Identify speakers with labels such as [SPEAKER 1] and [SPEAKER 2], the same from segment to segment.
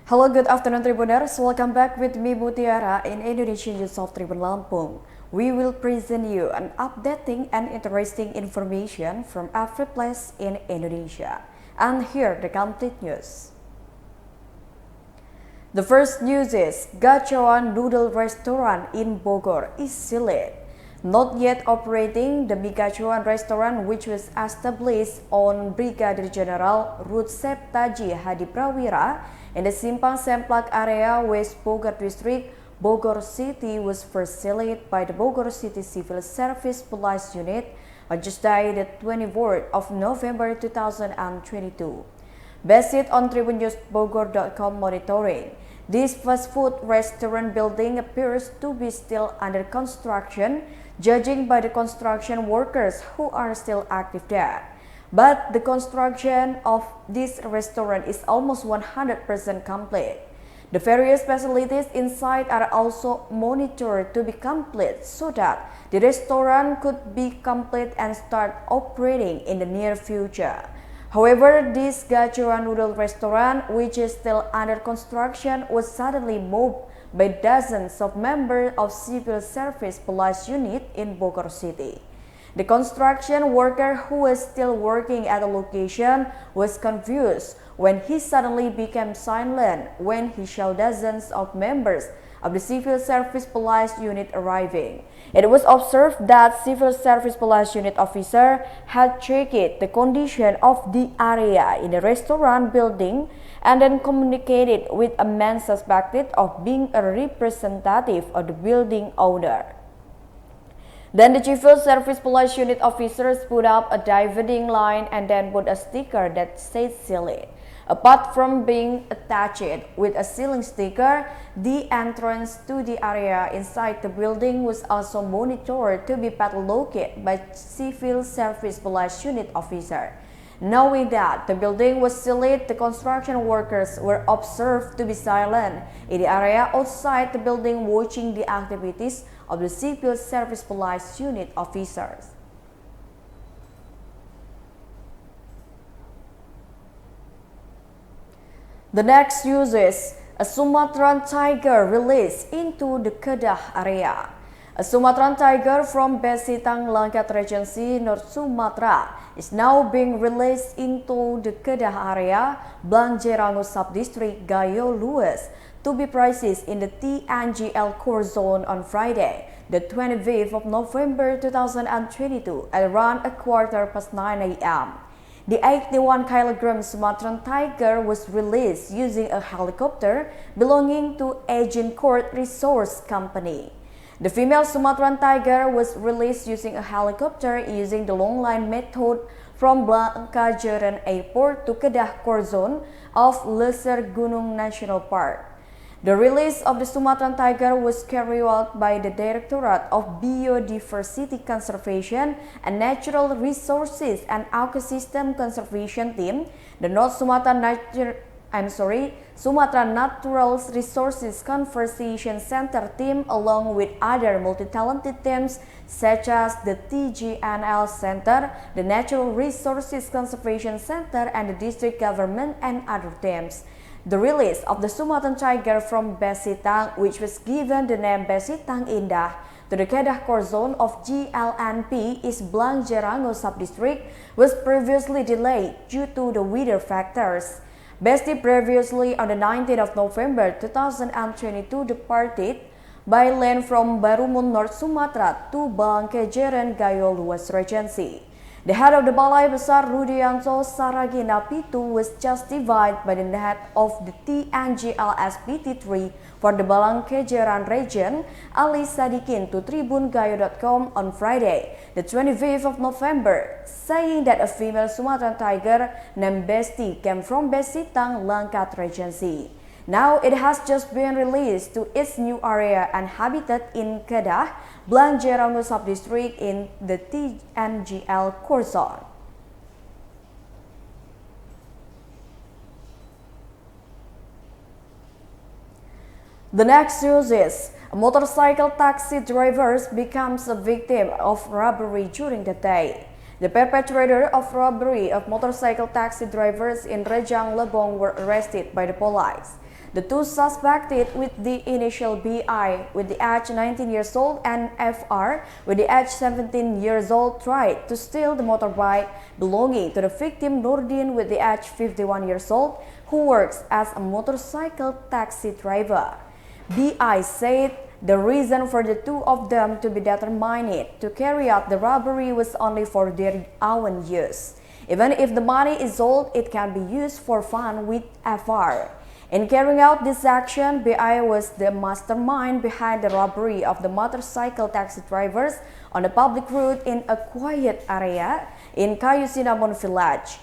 [SPEAKER 1] Hello, good afternoon Tribuners. Welcome back with me Mutiara in Indonesian News of Tribun Lampung. We will present you an updating and interesting information from every place in Indonesia. And here the complete news. The first news is Gacoan Noodle Restaurant in Bogor is sealed. Not yet operating, the Mi Gacoan restaurant, which was established on Brigadier General Rut Septaji Hadi Prawira in the Simpang Semplak area, West Bogor District, Bogor City, was first sealed by the Bogor City Civil Service Police Unit on Tuesday, the 24th of November 2022. Based on TribunNewsBogor.com monitoring, this fast food restaurant building appears to be still under construction, judging by the construction workers who are still active there. But the construction of this restaurant is almost 100% complete. The various facilities inside are also monitored to be complete so that the restaurant could be complete and start operating in the near future. However, this Gacoan Noodle restaurant, which is still under construction, was suddenly moved by dozens of members of Civil Service Police Unit in Bogor City. The construction worker who was still working at the location was confused when he suddenly became silent when he saw dozens of members of the Civil Service Police Unit arriving. It was observed that Civil Service Police Unit officer had checked the condition of the area in the restaurant building and then communicated with a man suspected of being a representative of the building owner. Then the Civil Service Police Unit officers put up a dividing line and then put a sticker that said sealed. Apart from being attached with a sealing sticker, the entrance to the area inside the building was also monitored to be padlocked by Civil Service Police Unit officer. Knowing that the building was sealed, the construction workers were observed to be silent in the area outside the building watching the activities of the Civil Service Police Unit officers. The next news is a Sumatran tiger released into the Kedah area. A Sumatran tiger from Besitang Langkat Regency, North Sumatra, is now being released into the Kedah area, Blangjerango Subdistrict, Gayo Lues, to be processed in the TNGL core zone on Friday, the 25th of November 2022 at around 9:15 a.m. The 81-kilogram Sumatran tiger was released using a helicopter belonging to Agincourt Resource Company. The female Sumatran tiger was released using a helicopter using the long line method from Bangkajeran Airport to Kedah Core Zone of Lesser Gunung National Park. The release of the Sumatran tiger was carried out by the Directorate of Biodiversity Conservation and Natural Resources and Ecosystem Conservation Team, the North Sumatra Sumatra Natural Resources Conservation Center team, along with other multi-talented teams such as the TGNL Center, the Natural Resources Conservation Center, and the district government and other teams. The release of the Sumatran tiger from Besitang, which was given the name Besitang Indah, to the Kedah Core Zone of GLNP is Blangjerango Subdistrict, was previously delayed due to the weather factors. Besti previously on the 19th of November 2022 departed by land from Barumun, North Sumatra to Bangkajeran Gayo Lues Regency. The head of the Balai Besar Rudianto Saragina Pitu was justified by the head of the TNGL SPT3 for the Bangkajeran region, Ali Sadikin, to TribunGayo.com on Friday, the 25th of November, saying that a female Sumatran tiger named Besti came from Besitang Langkat Regency. Now it has just been released to its new area and habitat in Kedah, Blangjerango Subdistrict in the TNGL core zone. The next news is a motorcycle taxi driver becomes a victim of robbery during the day. The perpetrator of robbery of motorcycle taxi drivers in Rejang Lebong were arrested by the police. The two suspected with the initial BI with the age 19 years old and FR with the age 17 years old tried to steal the motorbike belonging to the victim Nurdin with the age 51 years old who works as a motorcycle taxi driver. BI said the reason for the two of them to be determined to carry out the robbery was only for their own use. Even if the money is old, it can be used for fun with FR. In carrying out this action, BI was the mastermind behind the robbery of the motorcycle taxi drivers on the public road in a quiet area in Kayu Sinamon village.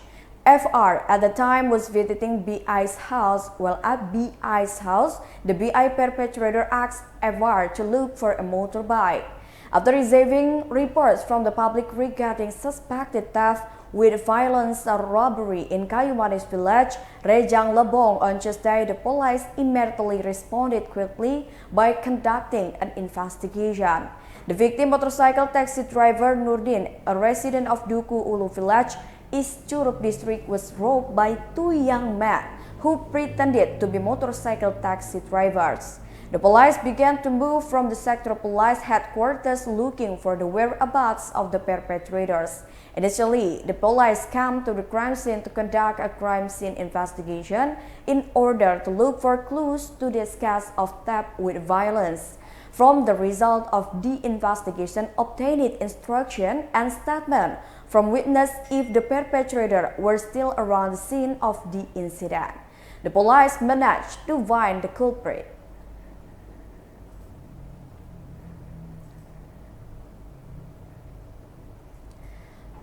[SPEAKER 1] FR at the time was visiting BI's house. While at BI's house, the BI perpetrator asked FR to look for a motorbike. After receiving reports from the public regarding suspected theft with violence or robbery in Kayumanis village, Rejang Lebong on Tuesday, the police immediately responded quickly by conducting an investigation. The victim motorcycle taxi driver Nurdin, a resident of Duku Ulu village, East Curup district, was robbed by two young men who pretended to be motorcycle taxi drivers. The police began to move from the sector police headquarters looking for the whereabouts of the perpetrators. Initially, the police came to the crime scene to conduct a crime scene investigation in order to look for clues to this case of theft with violence. From the result of the investigation, obtained instruction and statement from witness if the perpetrator were still around the scene of the incident. The police managed to find the culprit.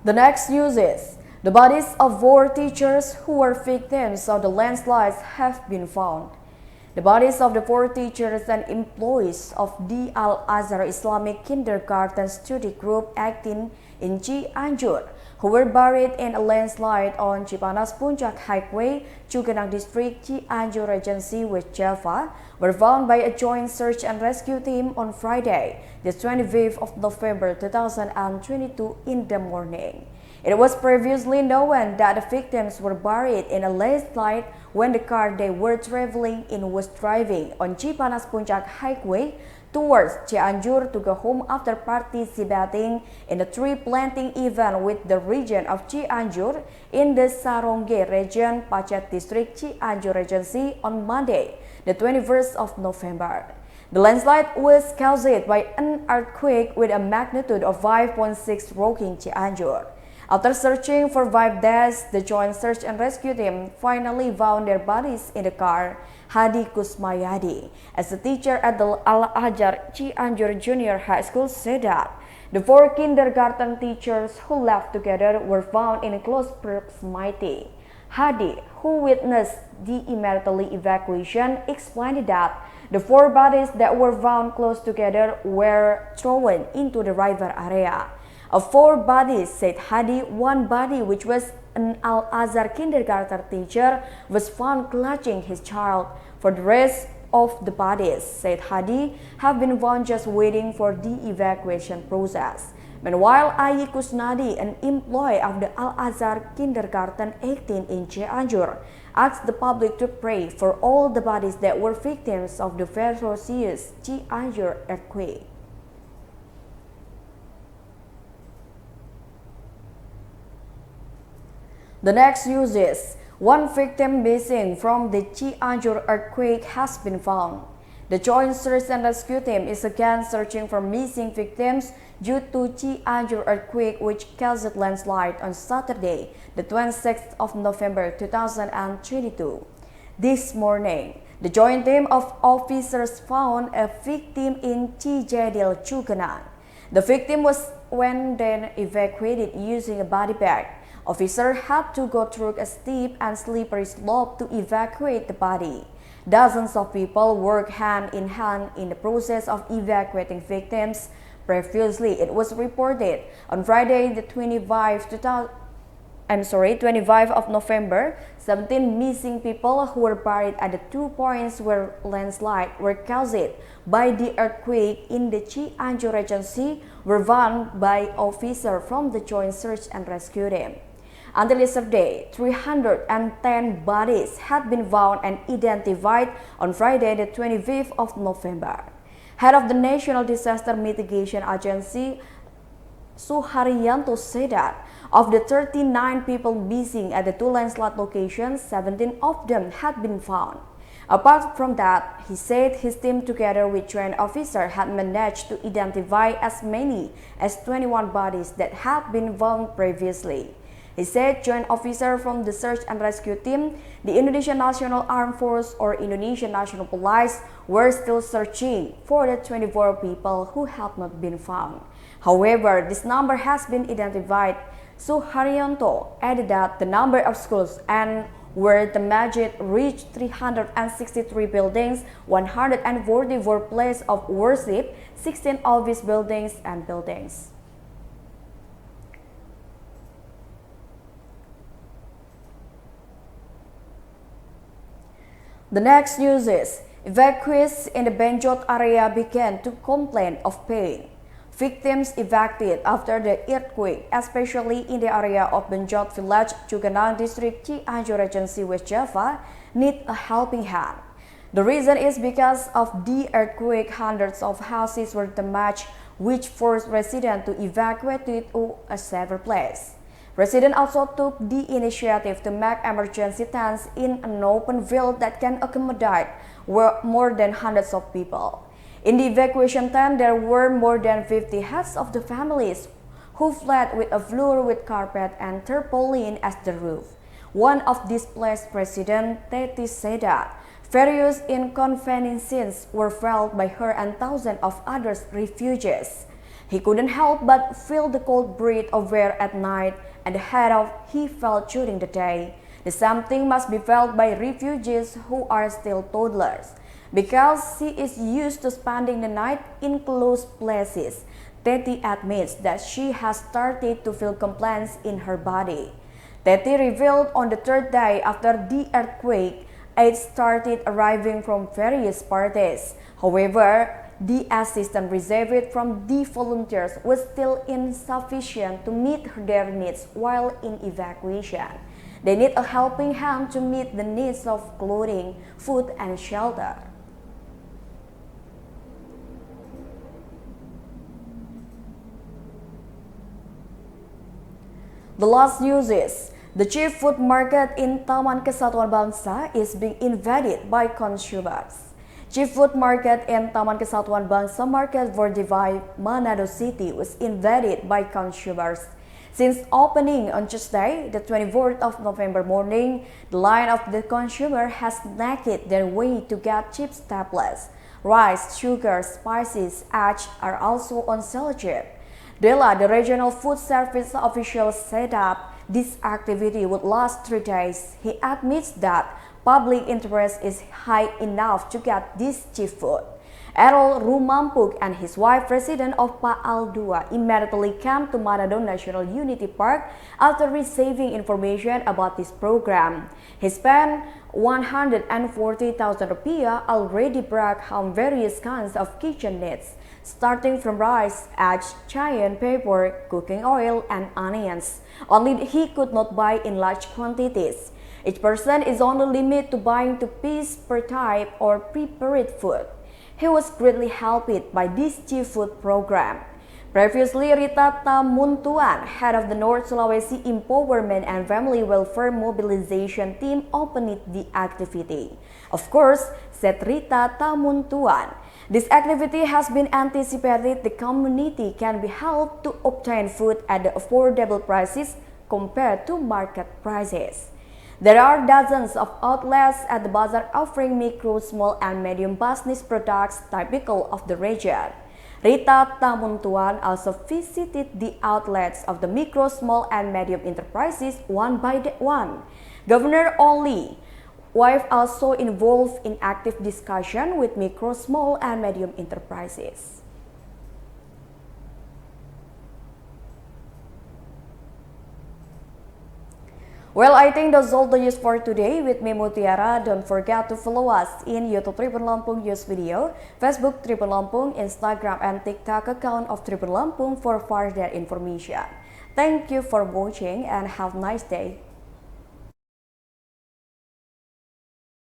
[SPEAKER 1] The next news is, the bodies of 4 teachers who were victims of the landslides have been found. The bodies of the 4 teachers and employees of the Al-Azhar Islamic Kindergarten Study Group 18 in Cianjur, who were buried in a landslide on Cipanas Puncak Highway, Cugenang District, Cianjur Regency, West Java, were found by a joint search and rescue team on Friday, the 25th of November 2022 in the morning. It was previously known that the victims were buried in a landslide when the car they were traveling in was driving on Cipanas Puncak Highway towards Cianjur to go home after participating in a tree planting event with the region of Cianjur in the Sarongge region, Pacet District, Cianjur Regency on Monday, the 21st of November. The landslide was caused by an earthquake with a magnitude of 5.6 rocking Cianjur. After searching for 5 days, the joint search and rescue team finally found their bodies in the car. Hadi Kusmayadi, as a teacher at the Al-Azhar Cianjur Junior High School, said that the 4 kindergarten teachers who left together were found in close proximity. Hadi, who witnessed the immediate evacuation, explained that the 4 bodies that were found close together were thrown into the river area. Of 4 bodies, said Hadi, 1 body, which was an Al-Azhar kindergarten teacher, was found clutching his child. For the rest of the bodies, said Hadi, have been found just waiting for the evacuation process. Meanwhile, Ayi Kusnadi, an employee of the Al-Azhar Kindergarten 18 in Cianjur, asked the public to pray for all the bodies that were victims of the ferocious Cianjur earthquake. The next news is, 1 victim missing from the Cianjur earthquake has been found. The Joint Search and Rescue Team is again searching for missing victims due to Cianjur earthquake which caused landslide on Saturday, the 26th of November 2022. This morning, the joint team of officers found a victim in Cijedil, Cugenang. The victim was then evacuated using a body bag. Officers had to go through a steep and slippery slope to evacuate the body. Dozens of people worked hand in hand in the process of evacuating victims. Previously, it was reported on Friday, the 25th of November, 17 missing people who were buried at the 2 points where landslide were caused by the earthquake in the Cianjur Regency were found by officers from the Joint Search and Rescue Team. Until yesterday, 310 bodies had been found and identified on Friday, the 25th of November. Head of the National Disaster Mitigation Agency, Suharyanto, said that of the 39 people missing at the two landslide locations, 17 of them had been found. Apart from that, he said his team together with trained officers had managed to identify as many as 21 bodies that had been found previously. He said joint officers from the search and rescue team, the Indonesian National Armed Force or Indonesian National Police were still searching for the 24 people who have not been found. However, this number has been identified. Suharyanto added that the number of schools and where the damage reached 363 buildings, 144 places of worship, 16 office buildings and buildings. The next news is, evacuees in the Benjot area began to complain of pain. Victims evacuated after the earthquake, especially in the area of Benjot Village, Cugenang District, Cianjur Regency, West Java, need a helping hand. The reason is because of the earthquake, hundreds of houses were damaged, which forced residents to evacuate to a safer place. Residents also took the initiative to make emergency tents in an open field that can accommodate more than hundreds of people. In the evacuation tent, there were more than 50 heads of the families who fled with a floor with carpet and tarpaulin as the roof. One of displaced residents, Teti, said that various inconveniences were felt by her and thousands of other refugees. He couldn't help but feel the cold breeze of air at night and the heat he felt during the day. The same thing must be felt by refugees who are still toddlers. Because she is used to spending the night in closed places, Teti admits that she has started to feel complaints in her body. Teti revealed on the third day after the earthquake, aid started arriving from various parties. However, the assistance received from the volunteers was still insufficient to meet their needs while in evacuation. They need a helping hand to meet the needs of clothing, food, and shelter. The last news is, the chief food market in Taman Kesatuan Bangsa is being invaded by consumers. Chief food market in Taman Kesatuan Bangsa Market Vordivai, Manado City was invaded by consumers. Since opening on Tuesday, the 24th of November morning, the line of the consumer has naked their way to get cheap staples. Rice, sugar, spices, eggs are also on sale cheap. Dela, the regional food service official, said that this activity would last 3 days. He admits that public interest is high enough to get this cheap food. Errol Rumampuk and his wife, resident of Paal 2, immediately came to Manado National Unity Park after receiving information about this program. He spent 140,000 rupiah, already brought home various kinds of kitchen needs, starting from rice, eggs, giant paper, cooking oil, and onions. Only he could not buy in large quantities. Each person is only limited to buying 2 pieces per type or prepared food. He was greatly helped by this cheap food program. Previously, Rita Tamuntuan, head of the North Sulawesi Empowerment and Family Welfare Mobilization Team, opened the activity. Of course, said Rita Tamuntuan, this activity has been anticipated. The community can be helped to obtain food at affordable prices compared to market prices. There are dozens of outlets at the bazaar offering micro, small, and medium business products typical of the region. Rita Tamuntuan also visited the outlets of the micro, small, and medium enterprises one by one. Governor Oli wife also involved in active discussion with micro, small, and medium enterprises. Well, I think that's all the news for today. With me, Mutiara. Don't forget to follow us in YouTube Tribun Lampung News Video, Facebook Tribun Lampung, Instagram and TikTok account of Tribun Lampung for further information. Thank you for watching and have a nice day.